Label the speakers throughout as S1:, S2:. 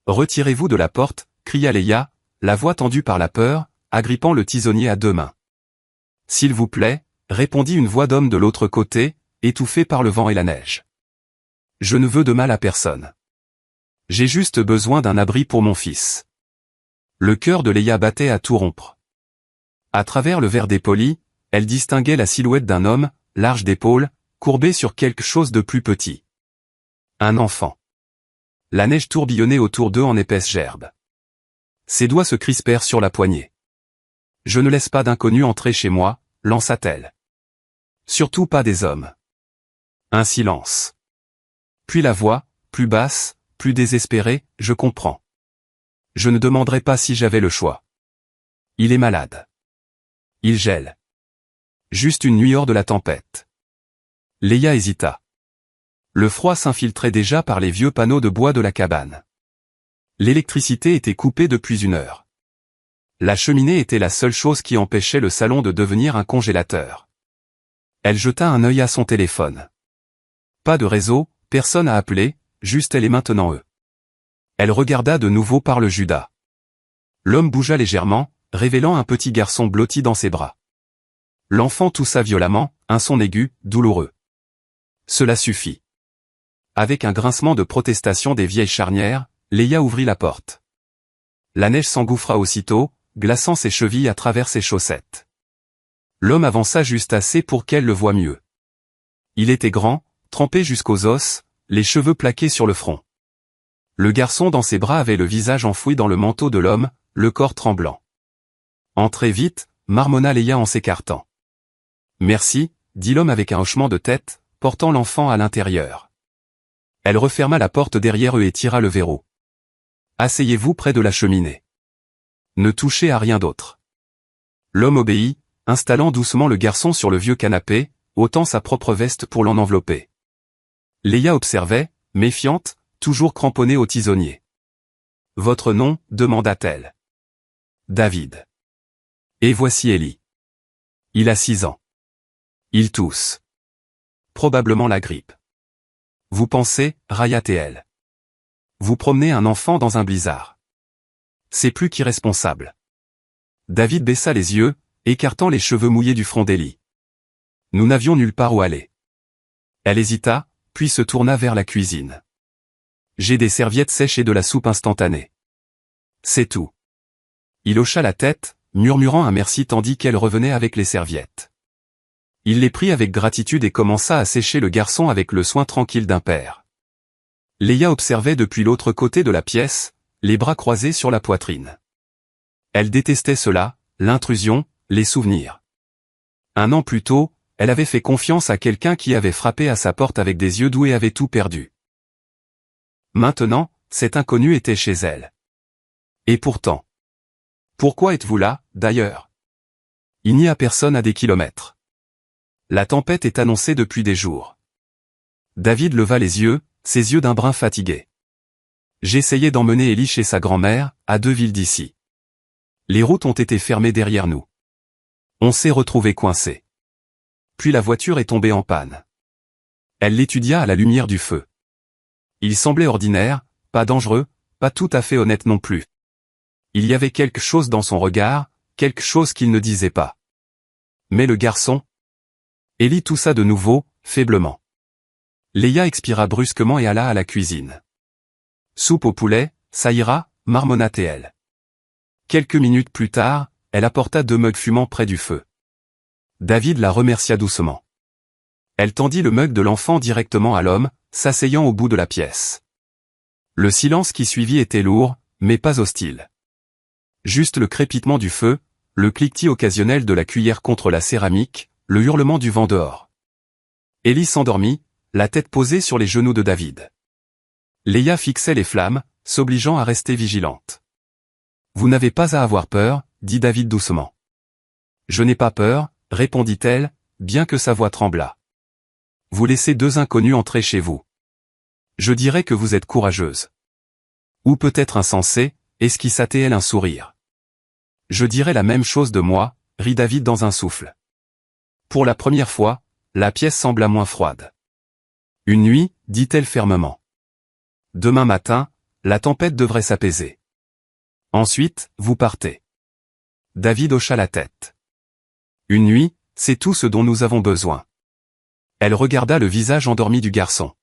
S1: Retirez-vous de la porte, cria Léa, la voix tendue par la peur, agrippant le tisonnier à deux mains. S'il vous plaît, répondit une voix d'homme de l'autre côté, étouffée par le vent et la neige. Je ne veux de mal à personne. J'ai juste besoin d'un abri pour mon fils. Le cœur de Léa battait à tout rompre. À travers le verre dépoli, elle distinguait la silhouette d'un homme, large d'épaules, courbé sur quelque chose de plus petit. Un enfant. La neige tourbillonnait autour d'eux en épaisse gerbe. Ses doigts se crispèrent sur la poignée. « Je ne laisse pas d'inconnus entrer chez moi », lança-t-elle. « Surtout pas des hommes. » Un silence. Puis la voix, plus basse, plus désespérée, « Je comprends. Je ne demanderai pas si j'avais le choix. Il est malade. Il gèle. Juste une nuit hors de la tempête. » Léa hésita. Le froid s'infiltrait déjà par les vieux panneaux de bois de la cabane. L'électricité était coupée depuis une heure. La cheminée était la seule chose qui empêchait le salon de devenir un congélateur. Elle jeta un œil à son téléphone. Pas de réseau, personne à appeler, juste elle et maintenant eux. Elle regarda de nouveau par le Judas. L'homme bougea légèrement, révélant un petit garçon blotti dans ses bras. L'enfant toussa violemment, un son aigu, douloureux. Cela suffit. Avec un grincement de protestation des vieilles charnières, Léa ouvrit la porte. La neige s'engouffra aussitôt, glaçant ses chevilles à travers ses chaussettes. L'homme avança juste assez pour qu'elle le voie mieux. Il était grand, trempé jusqu'aux os, les cheveux plaqués sur le front. Le garçon dans ses bras avait le visage enfoui dans le manteau de l'homme, le corps tremblant. « Entrez vite », marmonna Léa en s'écartant. « Merci », dit l'homme avec un hochement de tête, portant l'enfant à l'intérieur. Elle referma la porte derrière eux et tira le verrou. « Asseyez-vous près de la cheminée. Ne touchez à rien d'autre. » L'homme obéit, installant doucement le garçon sur le vieux canapé, ôtant sa propre veste pour l'en envelopper. Léa observait, méfiante, toujours cramponnée au tisonnier. « Votre nom ?» demanda-t-elle. « David. »« Et voici Ellie. Il a 6 ans. Il tousse. Probablement la grippe. » Vous pensez, railla-t-elle. Vous promenez un enfant dans un blizzard. C'est plus qu'irresponsable. David baissa les yeux, écartant les cheveux mouillés du front d'Ellie. Nous n'avions nulle part où aller. Elle hésita, puis se tourna vers la cuisine. J'ai des serviettes sèches et de la soupe instantanée. C'est tout. Il hocha la tête, murmurant un merci tandis qu'elle revenait avec les serviettes. Il les prit avec gratitude et commença à sécher le garçon avec le soin tranquille d'un père. Léa observait depuis l'autre côté de la pièce, les bras croisés sur la poitrine. Elle détestait cela, l'intrusion, les souvenirs. 1 an plus tôt, elle avait fait confiance à quelqu'un qui avait frappé à sa porte avec des yeux doux et avait tout perdu. Maintenant, cet inconnu était chez elle. Et pourtant. Pourquoi êtes-vous là, d'ailleurs? Il n'y a personne à des kilomètres. La tempête est annoncée depuis des jours. David leva les yeux, ses yeux d'un brin fatigué. J'essayais d'emmener Ellie chez sa grand-mère, à 2 villes d'ici. Les routes ont été fermées derrière nous. On s'est retrouvés coincés. Puis la voiture est tombée en panne. Elle l'étudia à la lumière du feu. Il semblait ordinaire, pas dangereux, pas tout à fait honnête non plus. Il y avait quelque chose dans son regard, quelque chose qu'il ne disait pas. Mais le garçon... Ellie toussa de nouveau, faiblement. Léa expira brusquement et alla à la cuisine. Soupe au poulet, ça ira, marmonna-t-elle. Quelques minutes plus tard, elle apporta 2 mugs fumants près du feu. David la remercia doucement. Elle tendit le mug de l'enfant directement à l'homme, s'asseyant au bout de la pièce. Le silence qui suivit était lourd, mais pas hostile. Juste le crépitement du feu, le cliquetis occasionnel de la cuillère contre la céramique, le hurlement du vent dehors. Ellie s'endormit, la tête posée sur les genoux de David. Léa fixait les flammes, s'obligeant à rester vigilante. « Vous n'avez pas à avoir peur, » dit David doucement. « Je n'ai pas peur, » répondit-elle, bien que sa voix tremblât. « Vous laissez 2 inconnus entrer chez vous. Je dirais que vous êtes courageuse. Ou peut-être insensée, esquissa-t-elle un sourire. « Je dirais la même chose de moi, » rit David dans un souffle. Pour la première fois, la pièce sembla moins froide. « Une nuit, dit-elle fermement. Demain matin, la tempête devrait s'apaiser. Ensuite, vous partez. David hocha la tête. Une nuit, c'est tout ce dont nous avons besoin. Elle regarda le visage endormi du garçon.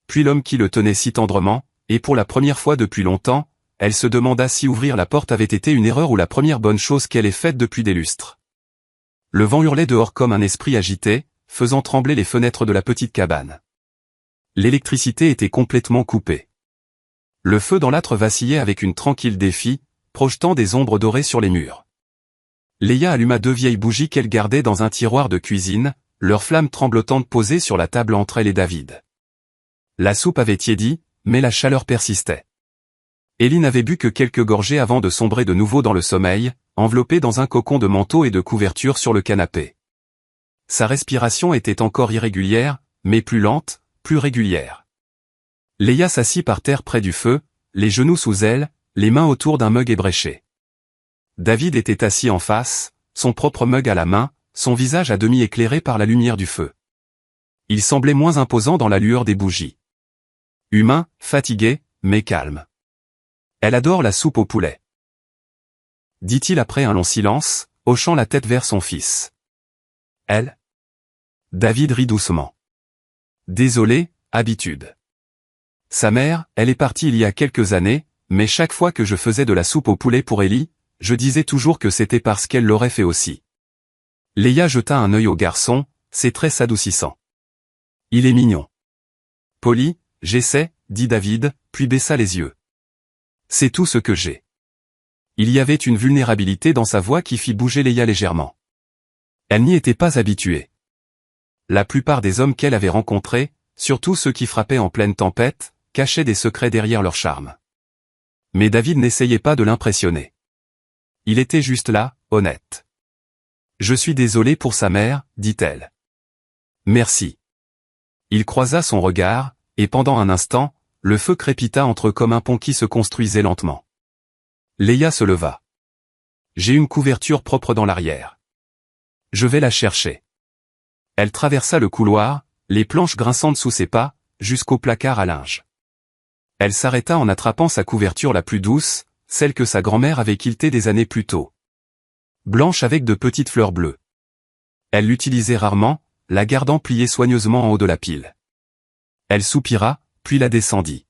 S1: Puis l'homme qui le tenait si tendrement, et pour la première fois depuis longtemps, elle se demanda si ouvrir la porte avait été une erreur ou la première bonne chose qu'elle ait faite depuis des lustres. Le vent hurlait dehors comme un esprit agité, faisant trembler les fenêtres de la petite cabane. L'électricité était complètement coupée. Le feu dans l'âtre vacillait avec une tranquille défi, projetant des ombres dorées sur les murs. Léa alluma 2 vieilles bougies qu'elle gardait dans un tiroir de cuisine, leurs flammes tremblotantes posées sur la table entre elle et David. La soupe avait tiédi, mais la chaleur persistait. Ellie n'avait bu que quelques gorgées avant de sombrer de nouveau dans le sommeil, enveloppée dans un cocon de manteau et de couverture sur le canapé. Sa respiration était encore irrégulière, mais plus lente, plus régulière. Léa s'assit par terre près du feu, les genoux sous elle, les mains autour d'un mug ébréché. David était assis en face, son propre mug à la main, son visage à demi éclairé par la lumière du feu. Il semblait moins imposant dans la lueur des bougies. Humain, fatigué, mais calme. Elle adore la soupe au poulet, dit-il après un long silence, hochant la tête vers son fils. Elle? David rit doucement. Désolé, habitude. Sa mère, elle est partie il y a quelques années, mais chaque fois que je faisais de la soupe au poulet pour Ellie, je disais toujours que c'était parce qu'elle l'aurait fait aussi. Léa jeta un œil au garçon, ses traits s'adoucissant. Il est mignon. Poli, j'essaie, dit David, puis baissa les yeux. C'est tout ce que j'ai. Il y avait une vulnérabilité dans sa voix qui fit bouger Léa légèrement. Elle n'y était pas habituée. La plupart des hommes qu'elle avait rencontrés, surtout ceux qui frappaient en pleine tempête, cachaient des secrets derrière leur charme. Mais David n'essayait pas de l'impressionner. Il était juste là, honnête. Je suis désolé pour sa mère, dit-elle. Merci. Il croisa son regard, et pendant un instant, le feu crépita entre eux comme un pont qui se construisait lentement. Léa se leva. J'ai une couverture propre dans l'arrière. Je vais la chercher. Elle traversa le couloir, les planches grinçantes sous ses pas, jusqu'au placard à linge. Elle s'arrêta en attrapant sa couverture la plus douce, celle que sa grand-mère avait quiltée des années plus tôt. Blanche avec de petites fleurs bleues. Elle l'utilisait rarement, la gardant pliée soigneusement en haut de la pile. Elle soupira, puis la descendit.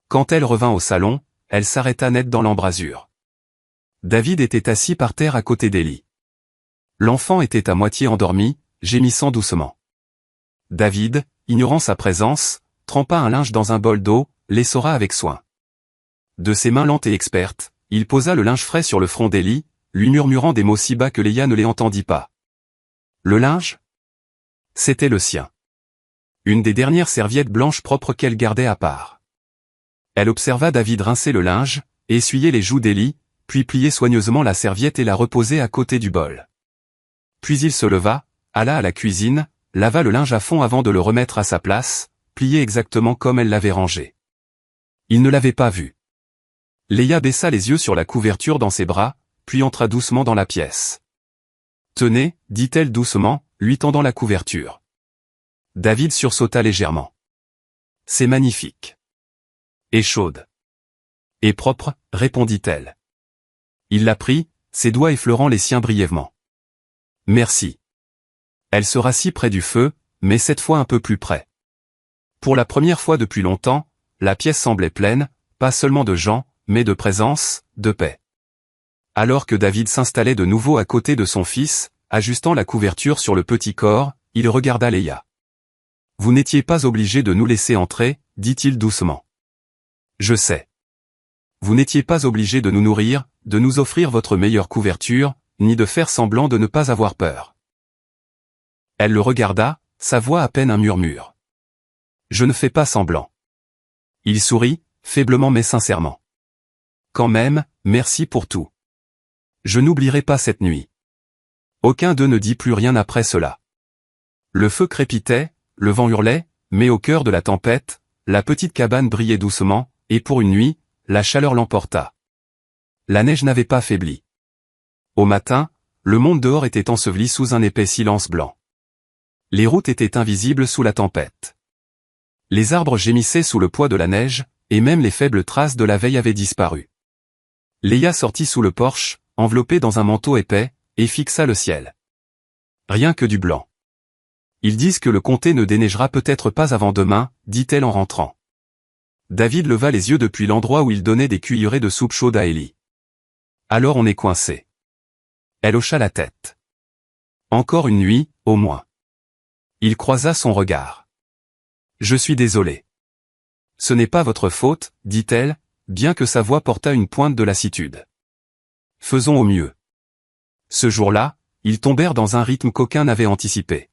S1: Quand elle revint au salon, elle s'arrêta net dans l'embrasure. David était assis par terre à côté d'Ellie. L'enfant était à moitié endormi, gémissant doucement. David, ignorant sa présence, trempa un linge dans un bol d'eau, l'essora avec soin. De ses mains lentes et expertes, il posa le linge frais sur le front d'Ellie, lui murmurant des mots si bas que Léa ne les entendit pas. Le linge? C'était le sien. Une des dernières serviettes blanches propres qu'elle gardait à part. Elle observa David rincer le linge, essuyer les joues d'Ellie, puis plier soigneusement la serviette et la reposer à côté du bol. Puis il se leva, alla à la cuisine, lava le linge à fond avant de le remettre à sa place, plié exactement comme elle l'avait rangé. Il ne l'avait pas vu. Léa baissa les yeux sur la couverture dans ses bras, puis entra doucement dans la pièce. Tenez, dit-elle doucement, lui tendant la couverture. David sursauta légèrement. C'est magnifique. Et chaude. Et propre, répondit-elle. Il la prit, ses doigts effleurant les siens brièvement. Merci. Elle se rassit près du feu, mais cette fois un peu plus près. Pour la première fois depuis longtemps, la pièce semblait pleine, pas seulement de gens, mais de présence, de paix. Alors que David s'installait de nouveau à côté de son fils, ajustant la couverture sur le petit corps, il regarda Léa. Vous n'étiez pas obligé de nous laisser entrer, dit-il doucement. Je sais. Vous n'étiez pas obligé de nous nourrir, de nous offrir votre meilleure couverture, ni de faire semblant de ne pas avoir peur. Elle le regarda, sa voix à peine un murmure. Je ne fais pas semblant. Il sourit, faiblement mais sincèrement. Quand même, merci pour tout. Je n'oublierai pas cette nuit. Aucun d'eux ne dit plus rien après cela. Le feu crépitait, le vent hurlait, mais au cœur de la tempête, la petite cabane brillait doucement, et pour une nuit, la chaleur l'emporta. La neige n'avait pas faibli. Au matin, le monde dehors était enseveli sous un épais silence blanc. Les routes étaient invisibles sous la tempête. Les arbres gémissaient sous le poids de la neige, et même les faibles traces de la veille avaient disparu. Léa sortit sous le porche, enveloppée dans un manteau épais, et fixa le ciel. Rien que du blanc. Ils disent que le comté ne déneigera peut-être pas avant demain, dit-elle en rentrant. David leva les yeux depuis l'endroit où il donnait des cuillerées de soupe chaude à Ellie. Alors on est coincé. Elle hocha la tête. Encore une nuit, au moins. Il croisa son regard. Je suis désolé. Ce n'est pas votre faute, dit-elle, bien que sa voix portât une pointe de lassitude. Faisons au mieux. Ce jour-là, ils tombèrent dans un rythme qu'aucun n'avait anticipé.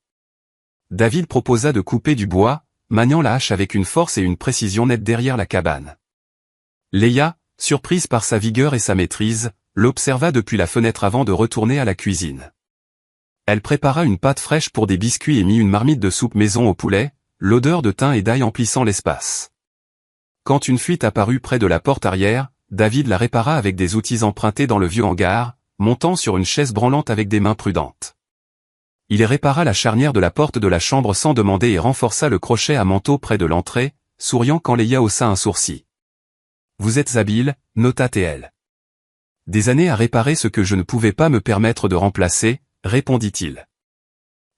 S1: David proposa de couper du bois, maniant la hache avec une force et une précision nettes derrière la cabane. Léa, surprise par sa vigueur et sa maîtrise, l'observa depuis la fenêtre avant de retourner à la cuisine. Elle prépara une pâte fraîche pour des biscuits et mit une marmite de soupe maison au poulet, l'odeur de thym et d'ail emplissant l'espace. Quand une fuite apparut près de la porte arrière, David la répara avec des outils empruntés dans le vieux hangar, montant sur une chaise branlante avec des mains prudentes. Il répara la charnière de la porte de la chambre sans demander et renforça le crochet à manteau près de l'entrée, souriant quand Léa haussa un sourcil. « Vous êtes habile, nota-t-elle. »« Des années à réparer ce que je ne pouvais pas me permettre de remplacer, » répondit-il.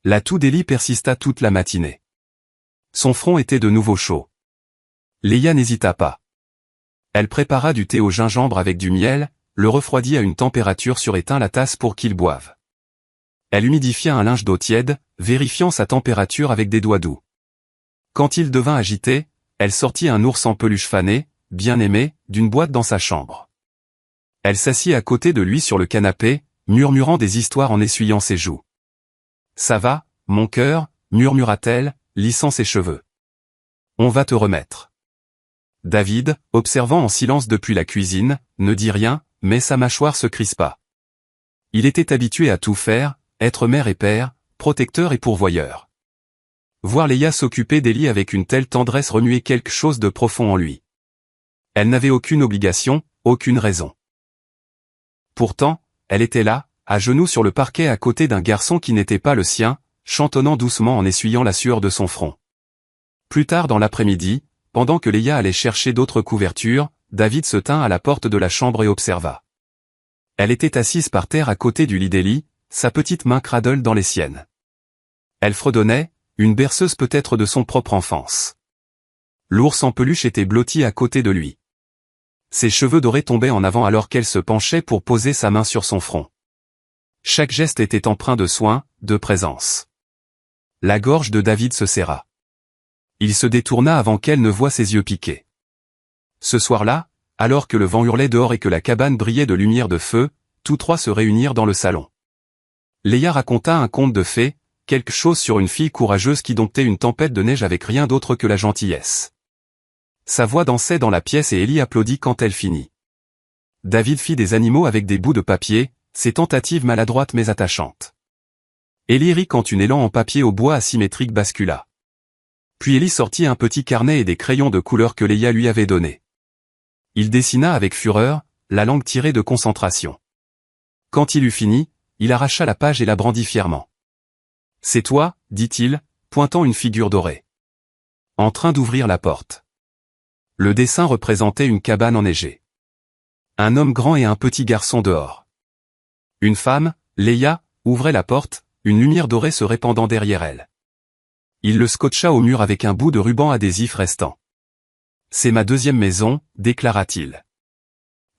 S1: La toux d'Ellie persista toute la matinée. Son front était de nouveau chaud. Léa n'hésita pas. Elle prépara du thé au gingembre avec du miel, le refroidit à une température suréteint la tasse pour qu'il boive. Elle humidifia un linge d'eau tiède, vérifiant sa température avec des doigts doux. Quand il devint agité, elle sortit un ours en peluche fané, bien aimé, d'une boîte dans sa chambre. Elle s'assit à côté de lui sur le canapé, murmurant des histoires en essuyant ses joues. « Ça va, mon cœur » murmura-t-elle, lissant ses cheveux. « On va te remettre. » David, observant en silence depuis la cuisine, ne dit rien, mais sa mâchoire se crispa. Il était habitué à tout faire, être mère et père, protecteur et pourvoyeur. Voir Léa s'occuper d'Ellie avec une telle tendresse remuait quelque chose de profond en lui. Elle n'avait aucune obligation, aucune raison. Pourtant, elle était là, à genoux sur le parquet à côté d'un garçon qui n'était pas le sien, chantonnant doucement en essuyant la sueur de son front. Plus tard dans l'après-midi, pendant que Léa allait chercher d'autres couvertures, David se tint à la porte de la chambre et observa. Elle était assise par terre à côté du lit d'Ellie, sa petite main cradle dans les siennes. Elle fredonnait, une berceuse peut-être de son propre enfance. L'ours en peluche était blotti à côté de lui. Ses cheveux dorés tombaient en avant alors qu'elle se penchait pour poser sa main sur son front. Chaque geste était empreint de soin, de présence. La gorge de David se serra. Il se détourna avant qu'elle ne voie ses yeux piqués. Ce soir-là, alors que le vent hurlait dehors et que la cabane brillait de lumière de feu, tous trois se réunirent dans le salon. Léa raconta un conte de fées, quelque chose sur une fille courageuse qui domptait une tempête de neige avec rien d'autre que la gentillesse. Sa voix dansait dans la pièce et Ellie applaudit quand elle finit. David fit des animaux avec des bouts de papier, ses tentatives maladroites mais attachantes. Ellie rit quand une élan en papier au bois asymétrique bascula. Puis Ellie sortit un petit carnet et des crayons de couleur que Léa lui avait donnés. Il dessina avec fureur, la langue tirée de concentration. Quand il eut fini, il arracha la page et la brandit fièrement. « C'est toi, dit-il, pointant une figure dorée. En train d'ouvrir la porte. » Le dessin représentait une cabane enneigée. Un homme grand et un petit garçon dehors. Une femme, Léa, ouvrait la porte, une lumière dorée se répandant derrière elle. Il le scotcha au mur avec un bout de ruban adhésif restant. « C'est ma deuxième maison, déclara-t-il. »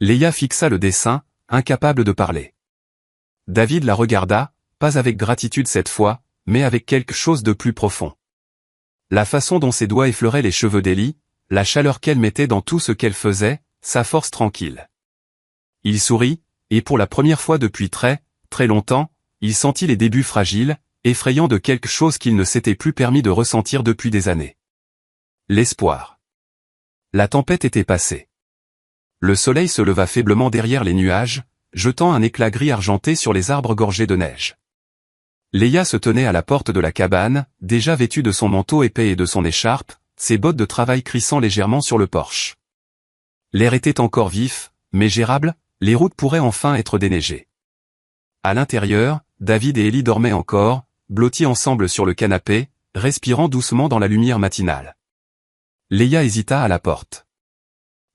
S1: Léa fixa le dessin, incapable de parler. David la regarda, pas avec gratitude cette fois, mais avec quelque chose de plus profond. La façon dont ses doigts effleuraient les cheveux d'Ellie, la chaleur qu'elle mettait dans tout ce qu'elle faisait, sa force tranquille. Il sourit, et pour la première fois depuis très, très longtemps, il sentit les débuts fragiles, effrayants de quelque chose qu'il ne s'était plus permis de ressentir depuis des années. L'espoir. La tempête était passée. Le soleil se leva faiblement derrière les nuages, jetant un éclat gris argenté sur les arbres gorgés de neige. Léa se tenait à la porte de la cabane, déjà vêtue de son manteau épais et de son écharpe, ses bottes de travail crissant légèrement sur le porche. L'air était encore vif, mais gérable, les routes pourraient enfin être déneigées. À l'intérieur, David et Ellie dormaient encore, blottis ensemble sur le canapé, respirant doucement dans la lumière matinale. Léa hésita à la porte.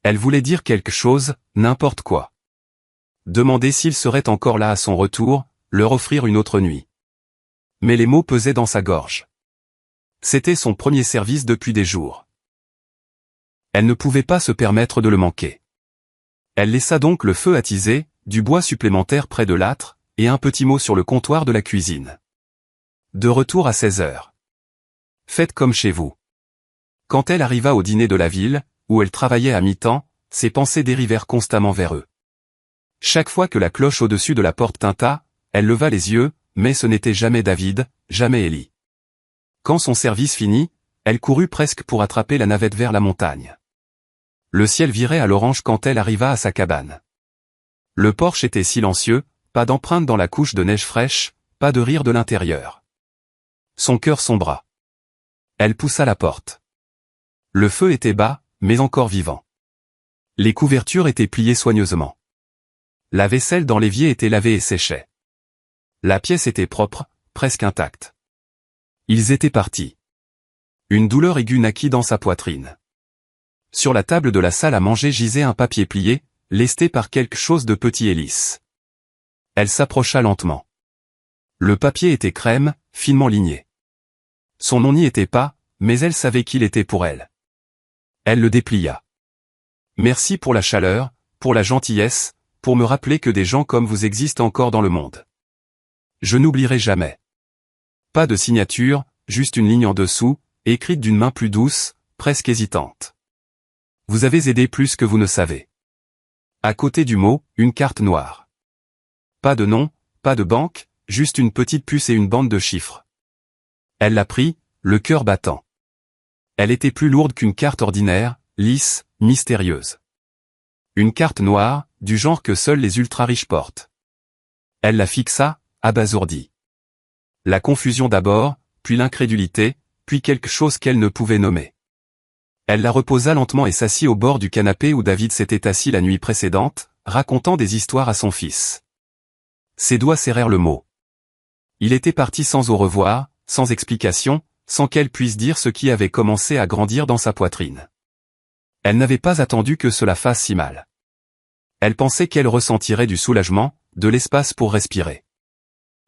S1: Elle voulait dire quelque chose, n'importe quoi. Demander s'il serait encore là à son retour, leur offrir une autre nuit. Mais les mots pesaient dans sa gorge. C'était son premier service depuis des jours. Elle ne pouvait pas se permettre de le manquer. Elle laissa donc le feu attisé, du bois supplémentaire près de l'âtre, et un petit mot sur le comptoir de la cuisine. De retour à 16 heures. Faites comme chez vous. Quand elle arriva au dîner de la ville, où elle travaillait à mi-temps, ses pensées dérivèrent constamment vers eux. Chaque fois que la cloche au-dessus de la porte tinta, elle leva les yeux, mais ce n'était jamais David, jamais Ellie. Quand son service finit, elle courut presque pour attraper la navette vers la montagne. Le ciel virait à l'orange quand elle arriva à sa cabane. Le porche était silencieux, pas d'empreinte dans la couche de neige fraîche, pas de rire de l'intérieur. Son cœur sombra. Elle poussa la porte. Le feu était bas, mais encore vivant. Les couvertures étaient pliées soigneusement. La vaisselle dans l'évier était lavée et séchait. La pièce était propre, presque intacte. Ils étaient partis. Une douleur aiguë naquit dans sa poitrine. Sur la table de la salle à manger gisait un papier plié, lesté par quelque chose de petit et lisse. Elle s'approcha lentement. Le papier était crème, finement ligné. Son nom n'y était pas, mais elle savait qu'il était pour elle. Elle le déplia. Merci pour la chaleur, pour la gentillesse, pour me rappeler que des gens comme vous existent encore dans le monde. Je n'oublierai jamais. Pas de signature, juste une ligne en dessous, écrite d'une main plus douce, presque hésitante. Vous avez aidé plus que vous ne savez. À côté du mot, une carte noire. Pas de nom, pas de banque, juste une petite puce et une bande de chiffres. Elle la prit, le cœur battant. Elle était plus lourde qu'une carte ordinaire, lisse, mystérieuse. Une carte noire, du genre que seuls les ultra-riches portent. Elle la fixa, abasourdie. La confusion d'abord, puis l'incrédulité, puis quelque chose qu'elle ne pouvait nommer. Elle la reposa lentement et s'assit au bord du canapé où David s'était assis la nuit précédente, racontant des histoires à son fils. Ses doigts serrèrent le mot. Il était parti sans au revoir, sans explication, sans qu'elle puisse dire ce qui avait commencé à grandir dans sa poitrine. Elle n'avait pas attendu que cela fasse si mal. Elle pensait qu'elle ressentirait du soulagement, de l'espace pour respirer.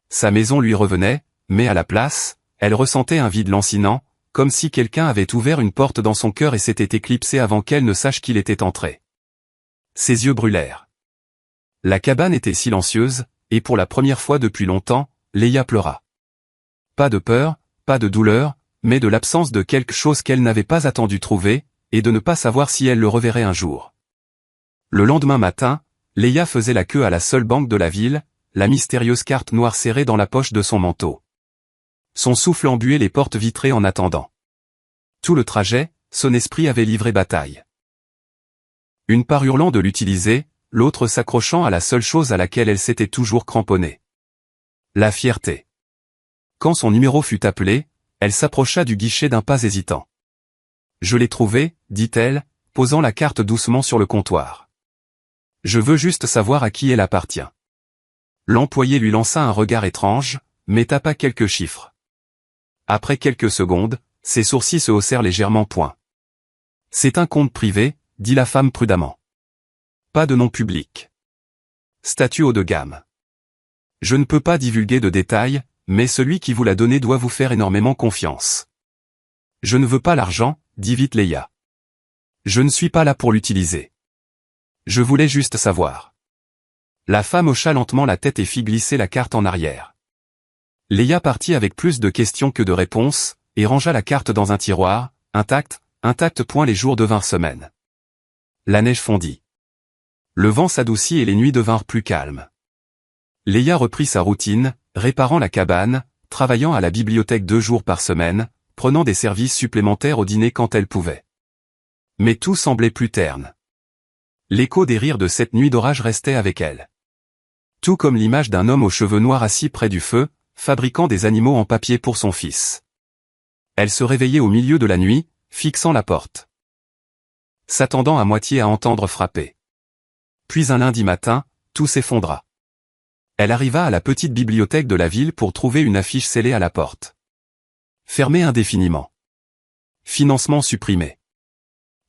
S1: Sa maison lui revenait, mais à la place, elle ressentait un vide lancinant, comme si quelqu'un avait ouvert une porte dans son cœur et s'était éclipsé avant qu'elle ne sache qu'il était entré. Ses yeux brûlèrent. La cabane était silencieuse, et pour la première fois depuis longtemps, Leia pleura. Pas de peur, pas de douleur, mais de l'absence de quelque chose qu'elle n'avait pas attendu trouver, et de ne pas savoir si elle le reverrait un jour. Le lendemain matin, Leia faisait la queue à la seule banque de la ville, la mystérieuse carte noire serrée dans la poche de son manteau. Son souffle embuait les portes vitrées en attendant. Tout le trajet, son esprit avait livré bataille. Une part hurlant de l'utiliser, l'autre s'accrochant à la seule chose à laquelle elle s'était toujours cramponnée. La fierté. Quand son numéro fut appelé, elle s'approcha du guichet d'un pas hésitant. « Je l'ai trouvé, dit-elle, posant la carte doucement sur le comptoir. Je veux juste savoir à qui elle appartient. » L'employé lui lança un regard étrange, mais tapa quelques chiffres. Après quelques secondes, ses sourcils se haussèrent légèrement. « C'est un compte privé, dit la femme prudemment. Pas de nom public. Statut haut de gamme. Je ne peux pas divulguer de détails, mais celui qui vous l'a donné doit vous faire énormément confiance. Je ne veux pas l'argent, dit vite Leia. Je ne suis pas là pour l'utiliser. Je voulais juste savoir. La femme hocha lentement la tête et fit glisser la carte en arrière. Leia partit avec plus de questions que de réponses, et rangea la carte dans un tiroir, intacte. Les jours devinrent semaines. La neige fondit. Le vent s'adoucit et les nuits devinrent plus calmes. Leia reprit sa routine, réparant la cabane, travaillant à la bibliothèque 2 jours par semaine, prenant des services supplémentaires au dîner quand elle pouvait. Mais tout semblait plus terne. L'écho des rires de cette nuit d'orage restait avec elle. Tout comme l'image d'un homme aux cheveux noirs assis près du feu, fabriquant des animaux en papier pour son fils. Elle se réveillait au milieu de la nuit, fixant la porte. S'attendant à moitié à entendre frapper. Puis un lundi matin, tout s'effondra. Elle arriva à la petite bibliothèque de la ville pour trouver une affiche scellée à la porte. Fermée indéfiniment. Financement supprimé.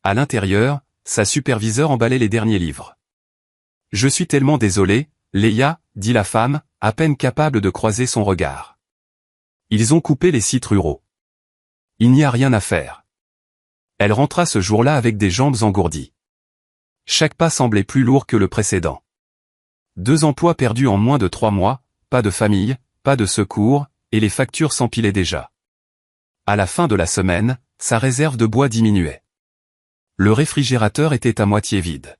S1: À l'intérieur, sa superviseure emballait les derniers livres. « Je suis tellement désolé, Leia, dit la femme, à peine capable de croiser son regard. Ils ont coupé les sites ruraux. Il n'y a rien à faire. Elle rentra ce jour-là avec des jambes engourdies. Chaque pas semblait plus lourd que le précédent. 2 emplois perdus en moins de 3 mois, pas de famille, pas de secours, et les factures s'empilaient déjà. À la fin de la semaine, sa réserve de bois diminuait. Le réfrigérateur était à moitié vide.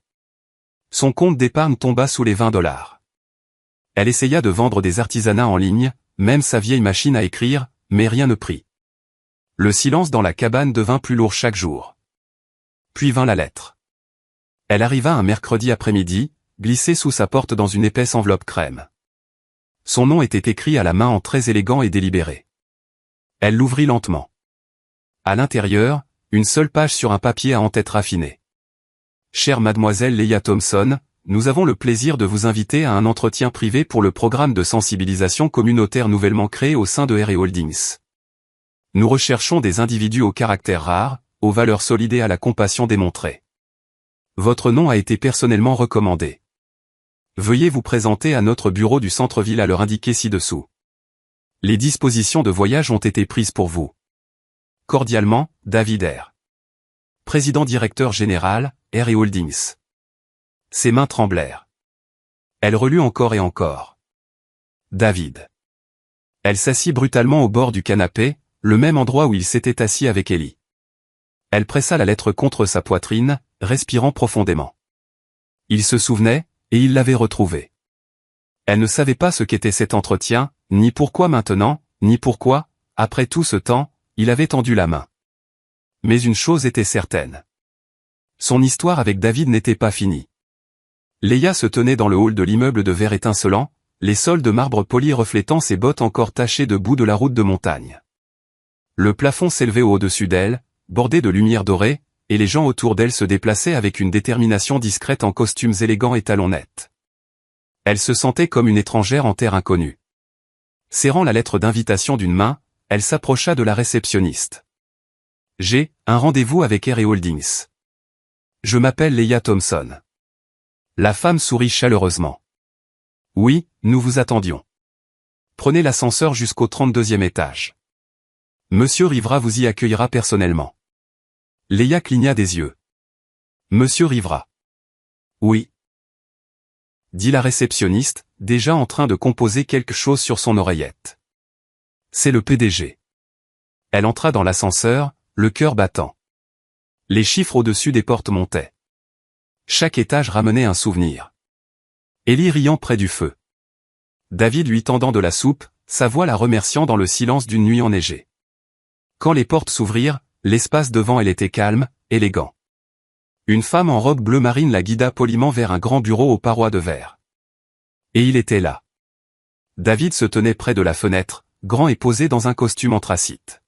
S1: Son compte d'épargne tomba sous les $20. Elle essaya de vendre des artisanats en ligne, même sa vieille machine à écrire, mais rien ne prit. Le silence dans la cabane devint plus lourd chaque jour. Puis vint la lettre. Elle arriva un mercredi après-midi, glissée sous sa porte dans une épaisse enveloppe crème. Son nom était écrit à la main en très élégant et délibéré. Elle l'ouvrit lentement. À l'intérieur, une seule page sur un papier à en-tête raffiné. Chère mademoiselle Leia Thompson, nous avons le plaisir de vous inviter à un entretien privé pour le programme de sensibilisation communautaire nouvellement créé au sein de RE Holdings. Nous recherchons des individus au caractère rare, aux valeurs solides et à la compassion démontrée. Votre nom a été personnellement recommandé. Veuillez vous présenter à notre bureau du centre-ville à l'heure indiquée ci-dessous. Les dispositions de voyage ont été prises pour vous. Cordialement, David R. Président-directeur général, RE Holdings. Ses mains tremblèrent. Elle relut encore et encore. David. Elle s'assit brutalement au bord du canapé, le même endroit où il s'était assis avec Ellie. Elle pressa la lettre contre sa poitrine, respirant profondément. Il se souvenait, et il l'avait retrouvée. Elle ne savait pas ce qu'était cet entretien, ni pourquoi maintenant, ni pourquoi, après tout ce temps, il avait tendu la main. Mais une chose était certaine. Son histoire avec David n'était pas finie. Leia se tenait dans le hall de l'immeuble de verre étincelant, les sols de marbre poli reflétant ses bottes encore tachées de boue de la route de montagne. Le plafond s'élevait au-dessus d'elle, bordé de lumière dorée, et les gens autour d'elle se déplaçaient avec une détermination discrète en costumes élégants et talons nets. Elle se sentait comme une étrangère en terre inconnue. Serrant la lettre d'invitation d'une main, elle s'approcha de la réceptionniste. « J'ai un rendez-vous avec RE Holdings. Je m'appelle Leia Thompson. » La femme sourit chaleureusement. « Oui, nous vous attendions. Prenez l'ascenseur jusqu'au 32e étage. Monsieur Rivera vous y accueillera personnellement. » Leia cligna des yeux. « Monsieur Rivera. »« Oui. » dit la réceptionniste, déjà en train de composer quelque chose sur son oreillette. « C'est le PDG. » Elle entra dans l'ascenseur, le cœur battant. Les chiffres au-dessus des portes montaient. Chaque étage ramenait un souvenir. Ellie riant près du feu. David lui tendant de la soupe, sa voix la remerciant dans le silence d'une nuit enneigée. Quand les portes s'ouvrirent, l'espace devant elle était calme, élégant. Une femme en robe bleu marine la guida poliment vers un grand bureau aux parois de verre. Et il était là. David se tenait près de la fenêtre, grand et posé dans un costume anthracite.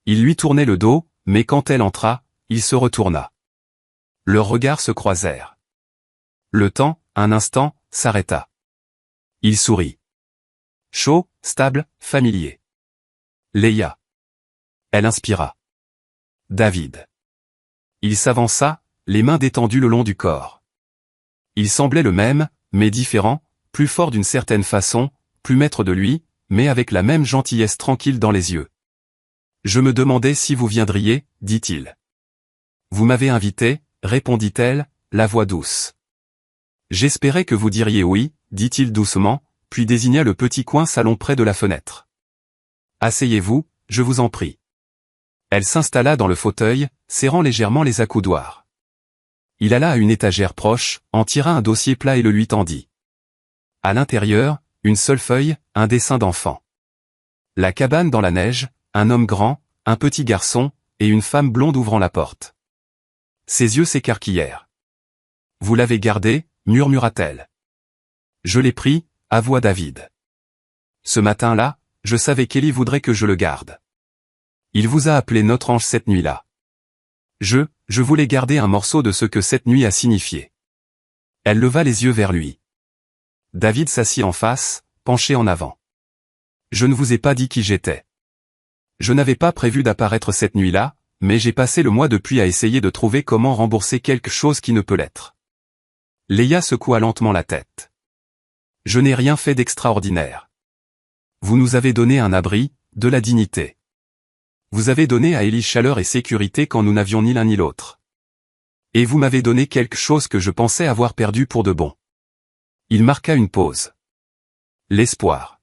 S1: Il lui tournait le dos, mais quand elle entra, il se retourna. Leurs regards se croisèrent. Le temps, un instant, s'arrêta. Il sourit. Chaud, stable, familier. Leia. Elle inspira. David. Il s'avança, les mains détendues le long du corps. Il semblait le même, mais différent, plus fort d'une certaine façon, plus maître de lui, mais avec la même gentillesse tranquille dans les yeux. « Je me demandais si vous viendriez, dit-il. »« Vous m'avez invité, répondit-elle, la voix douce. »« J'espérais que vous diriez oui, dit-il doucement, puis désigna le petit coin salon près de la fenêtre. »« Asseyez-vous, je vous en prie. » Elle s'installa dans le fauteuil, serrant légèrement les accoudoirs. Il alla à une étagère proche, en tira un dossier plat et le lui tendit. À l'intérieur, une seule feuille, un dessin d'enfant. La cabane dans la neige, un homme grand, un petit garçon, et une femme blonde ouvrant la porte. Ses yeux s'écarquillèrent. « Vous l'avez gardé » murmura-t-elle. « Je l'ai pris » avoua David. « Ce matin-là, je savais qu'Ellie voudrait que je le garde. Il vous a appelé notre ange cette nuit-là. Je voulais garder un morceau de ce que cette nuit a signifié. » Elle leva les yeux vers lui. David s'assit en face, penché en avant. « Je ne vous ai pas dit qui j'étais. Je n'avais pas prévu d'apparaître cette nuit-là, mais j'ai passé le mois depuis à essayer de trouver comment rembourser quelque chose qui ne peut l'être. Leia secoua lentement la tête. Je n'ai rien fait d'extraordinaire. Vous nous avez donné un abri, de la dignité. Vous avez donné à Ellie chaleur et sécurité quand nous n'avions ni l'un ni l'autre. Et vous m'avez donné quelque chose que je pensais avoir perdu pour de bon. Il marqua une pause. L'espoir.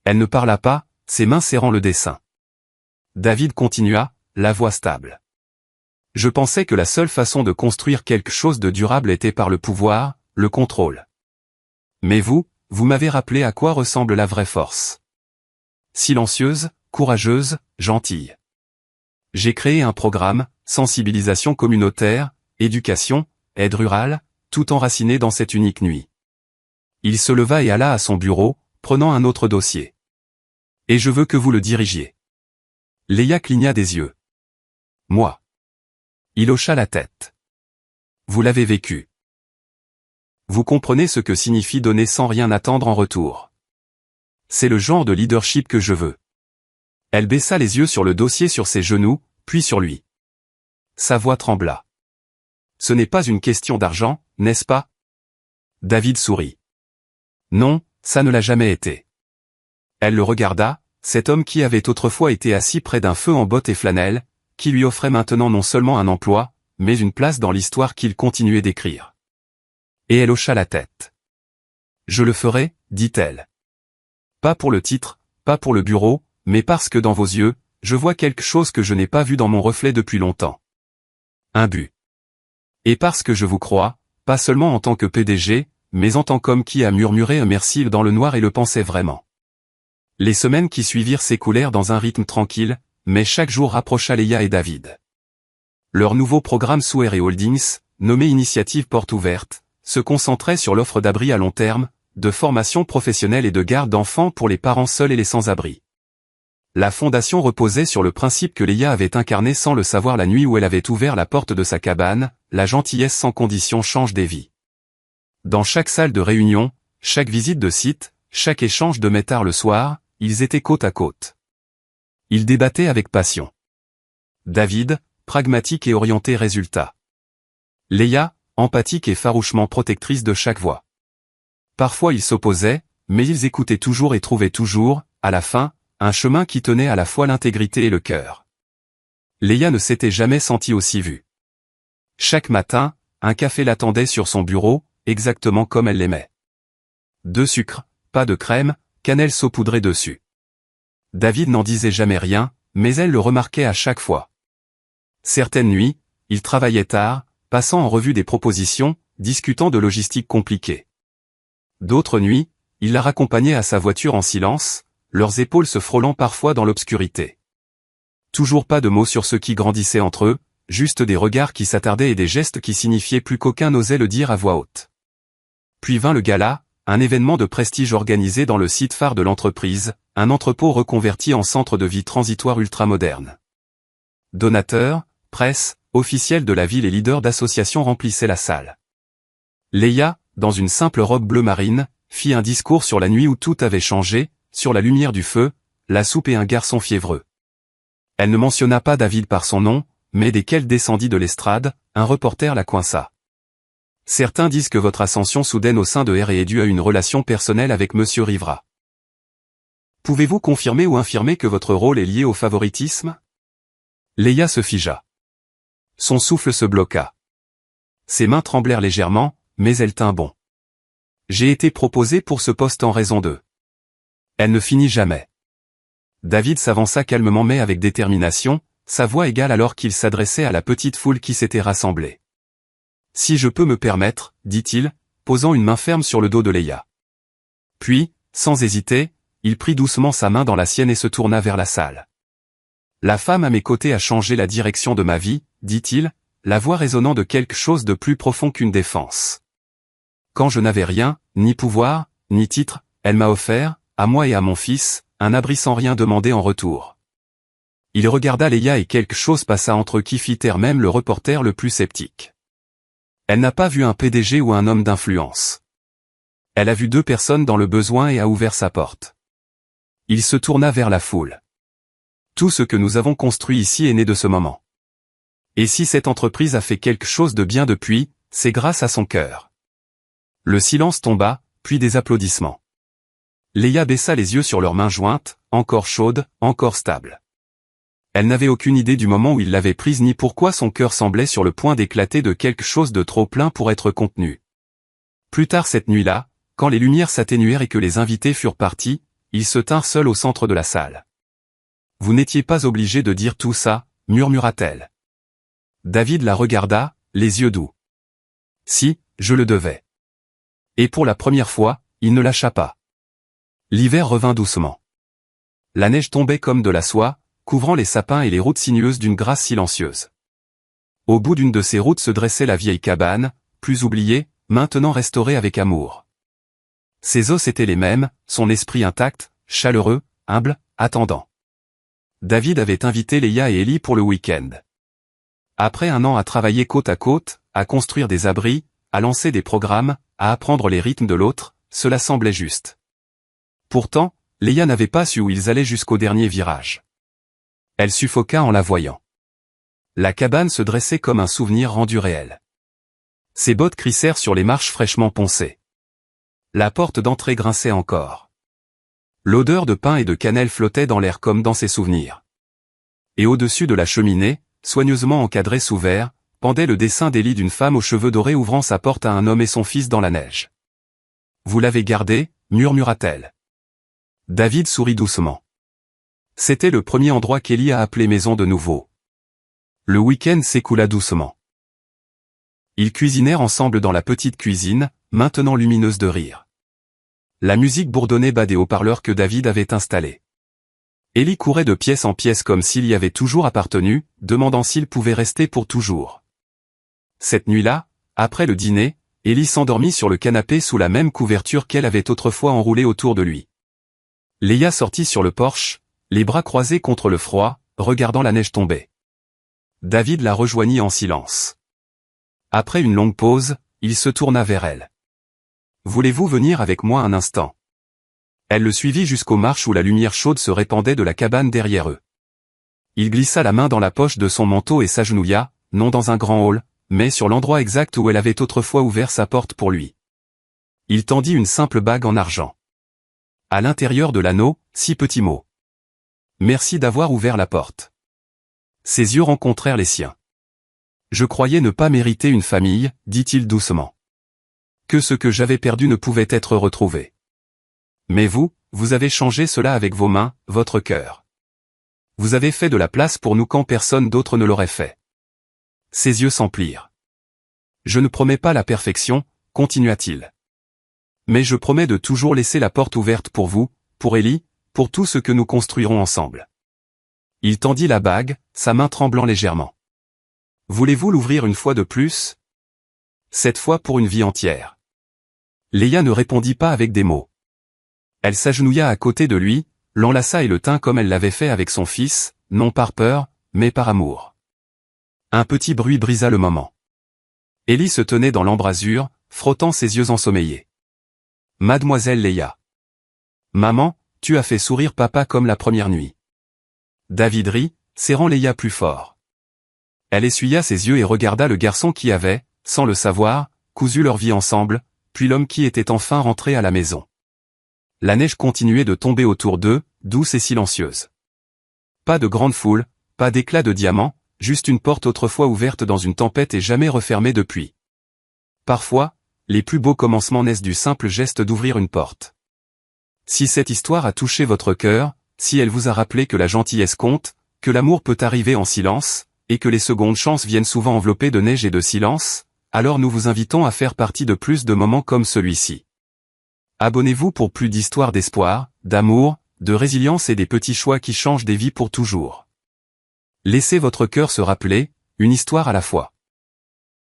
S1: Elle ne parla pas, ses mains serrant le dessin. David continua, la voix stable. Je pensais que la seule façon de construire quelque chose de durable était par le pouvoir, le contrôle. Mais vous m'avez rappelé à quoi ressemble la vraie force. Silencieuse, courageuse, gentille. J'ai créé un programme, sensibilisation communautaire, éducation, aide rurale, tout enraciné dans cette unique nuit. Il se leva et alla à son bureau, prenant un autre dossier. Et je veux que vous le dirigiez. Leia cligna des yeux. Moi. Il hocha la tête. Vous l'avez vécu. Vous comprenez ce que signifie donner sans rien attendre en retour. C'est le genre de leadership que je veux. Elle baissa les yeux sur le dossier sur ses genoux, puis sur lui. Sa voix trembla. Ce n'est pas une question d'argent, n'est-ce pas? David sourit. Non, ça ne l'a jamais été. Elle le regarda, cet homme qui avait autrefois été assis près d'un feu en bottes et flanelle, qui lui offrait maintenant non seulement un emploi, mais une place dans l'histoire qu'il continuait d'écrire. Et elle hocha la tête. Je le ferai, dit-elle. Pas pour le titre, pas pour le bureau, mais parce que dans vos yeux, je vois quelque chose que je n'ai pas vu dans mon reflet depuis longtemps. Un but. Et parce que je vous crois, pas seulement en tant que PDG, mais en tant qu'homme qui a murmuré un merci dans le noir et le pensait vraiment. Les semaines qui suivirent s'écoulèrent dans un rythme tranquille, mais chaque jour rapprocha Leia et David. Leur nouveau programme Souaire et Holdings, nommé Initiative Porte Ouverte, se concentrait sur l'offre d'abri à long terme, de formation professionnelle et de garde d'enfants pour les parents seuls et les sans-abri. La fondation reposait sur le principe que Leia avait incarné sans le savoir la nuit où elle avait ouvert la porte de sa cabane, la gentillesse sans condition change des vies. Dans chaque salle de réunion, chaque visite de site, chaque échange de métard le soir, ils étaient côte à côte. Ils débattaient avec passion. David, pragmatique et orienté résultat. Leia, empathique et farouchement protectrice de chaque voix. Parfois ils s'opposaient, mais ils écoutaient toujours et trouvaient toujours, à la fin, un chemin qui tenait à la fois l'intégrité et le cœur. Leia ne s'était jamais sentie aussi vue. Chaque matin, un café l'attendait sur son bureau, exactement comme elle l'aimait. 2 sucres, pas de crème, cannelle saupoudrée dessus. David n'en disait jamais rien, mais elle le remarquait à chaque fois. Certaines nuits, il travaillait tard, passant en revue des propositions, discutant de logistique compliquée. D'autres nuits, il la raccompagnait à sa voiture en silence, leurs épaules se frôlant parfois dans l'obscurité. Toujours pas de mots sur ce qui grandissait entre eux, juste des regards qui s'attardaient et des gestes qui signifiaient plus qu'aucun n'osait le dire à voix haute. Puis vint le gala, un événement de prestige organisé dans le site phare de l'entreprise, un entrepôt reconverti en centre de vie transitoire ultramoderne. Donateurs, presse, officiels de la ville et leaders d'associations remplissaient la salle. Leia, dans une simple robe bleu marine, fit un discours sur la nuit où tout avait changé, sur la lumière du feu, la soupe et un garçon fiévreux. Elle ne mentionna pas David par son nom, mais dès qu'elle descendit de l'estrade, un reporter la coinça. Certains disent que votre ascension soudaine au sein de R est due à une relation personnelle avec Monsieur Rivera. Pouvez-vous confirmer ou infirmer que votre rôle est lié au favoritisme? Leia se figea. Son souffle se bloqua. Ses mains tremblèrent légèrement, mais elle tint bon. J'ai été proposée pour ce poste en raison d'eux. Elle ne finit jamais. David s'avança calmement mais avec détermination, sa voix égale alors qu'il s'adressait à la petite foule qui s'était rassemblée. Si je peux me permettre, dit-il, posant une main ferme sur le dos de Leia. Puis, sans hésiter, il prit doucement sa main dans la sienne et se tourna vers la salle. La femme à mes côtés a changé la direction de ma vie, dit-il, la voix résonnant de quelque chose de plus profond qu'une défense. Quand je n'avais rien, ni pouvoir, ni titre, elle m'a offert, à moi et à mon fils, un abri sans rien demander en retour. Il regarda Leia et quelque chose passa entre eux qui fit taire même le reporter le plus sceptique. Elle n'a pas vu un PDG ou un homme d'influence. Elle a vu 2 personnes dans le besoin et a ouvert sa porte. Il se tourna vers la foule. Tout ce que nous avons construit ici est né de ce moment. Et si cette entreprise a fait quelque chose de bien depuis, c'est grâce à son cœur. Le silence tomba, puis des applaudissements. Leia baissa les yeux sur leurs mains jointes, encore chaudes, encore stables. Elle n'avait aucune idée du moment où il l'avait prise ni pourquoi son cœur semblait sur le point d'éclater de quelque chose de trop plein pour être contenu. Plus tard cette nuit-là, quand les lumières s'atténuèrent et que les invités furent partis, ils se tinrent seuls au centre de la salle. « Vous n'étiez pas obligé de dire tout ça, murmura-t-elle. David la regarda, les yeux doux. « Si, je le devais. » Et pour la première fois, il ne lâcha pas. L'hiver revint doucement. La neige tombait comme de la soie, couvrant les sapins et les routes sinueuses d'une grâce silencieuse. Au bout d'une de ces routes se dressait la vieille cabane, plus oubliée, maintenant restaurée avec amour. Ses os étaient les mêmes, son esprit intact, chaleureux, humble, attendant. David avait invité Leia et Ellie pour le week-end. Après un an à travailler côte à côte, à construire des abris, à lancer des programmes, à apprendre les rythmes de l'autre, cela semblait juste. Pourtant, Leia n'avait pas su où ils allaient jusqu'au dernier virage. Elle suffoqua en la voyant. La cabane se dressait comme un souvenir rendu réel. Ses bottes crissèrent sur les marches fraîchement poncées. La porte d'entrée grinçait encore. L'odeur de pain et de cannelle flottait dans l'air comme dans ses souvenirs. Et au-dessus de la cheminée, soigneusement encadré sous verre, pendait le dessin d'Ellie d'une femme aux cheveux dorés ouvrant sa porte à un homme et son fils dans la neige. « Vous l'avez gardé » murmura-t-elle. David sourit doucement. C'était le premier endroit qu'Ellie a appelé maison de nouveau. Le week-end s'écoula doucement. Ils cuisinèrent ensemble dans la petite cuisine, maintenant lumineuse de rire. La musique bourdonnait bas des haut-parleurs que David avait installés. Ellie courait de pièce en pièce comme s'il y avait toujours appartenu, demandant s'il pouvait rester pour toujours. Cette nuit-là, après le dîner, Ellie s'endormit sur le canapé sous la même couverture qu'elle avait autrefois enroulée autour de lui. Leia sortit sur le porche, les bras croisés contre le froid, regardant la neige tomber. David la rejoignit en silence. Après une longue pause, il se tourna vers elle. « Voulez-vous venir avec moi un instant ?» Elle le suivit jusqu'aux marches où la lumière chaude se répandait de la cabane derrière eux. Il glissa la main dans la poche de son manteau et s'agenouilla, non dans un grand hall, mais sur l'endroit exact où elle avait autrefois ouvert sa porte pour lui. Il tendit une simple bague en argent. À l'intérieur de l'anneau, 6 petits mots. « Merci d'avoir ouvert la porte. » Ses yeux rencontrèrent les siens. « Je croyais ne pas mériter une famille, dit-il doucement. Que ce que j'avais perdu ne pouvait être retrouvé. Mais vous, vous avez changé cela avec vos mains, votre cœur. Vous avez fait de la place pour nous quand personne d'autre ne l'aurait fait. » Ses yeux s'emplirent. « Je ne promets pas la perfection, continua-t-il. Mais je promets de toujours laisser la porte ouverte pour vous, pour Ellie, pour tout ce que nous construirons ensemble. » Il tendit la bague, sa main tremblant légèrement. « Voulez-vous l'ouvrir une fois de plus ? Cette fois pour une vie entière. » Leia ne répondit pas avec des mots. Elle s'agenouilla à côté de lui, l'enlaça et le tint comme elle l'avait fait avec son fils, non par peur, mais par amour. Un petit bruit brisa le moment. Ellie se tenait dans l'embrasure, frottant ses yeux ensommeillés. « Mademoiselle Leia. Maman, tu as fait sourire papa comme la première nuit. » David rit, serrant Leia plus fort. Elle essuya ses yeux et regarda le garçon qui avait, sans le savoir, cousu leur vie ensemble, puis l'homme qui était enfin rentré à la maison. La neige continuait de tomber autour d'eux, douce et silencieuse. Pas de grande foule, pas d'éclat de diamants, juste une porte autrefois ouverte dans une tempête et jamais refermée depuis. Parfois, les plus beaux commencements naissent du simple geste d'ouvrir une porte. Si cette histoire a touché votre cœur, si elle vous a rappelé que la gentillesse compte, que l'amour peut arriver en silence, et que les secondes chances viennent souvent enveloppées de neige et de silence, alors nous vous invitons à faire partie de plus de moments comme celui-ci. Abonnez-vous pour plus d'histoires d'espoir, d'amour, de résilience et des petits choix qui changent des vies pour toujours. Laissez votre cœur se rappeler, une histoire à la fois.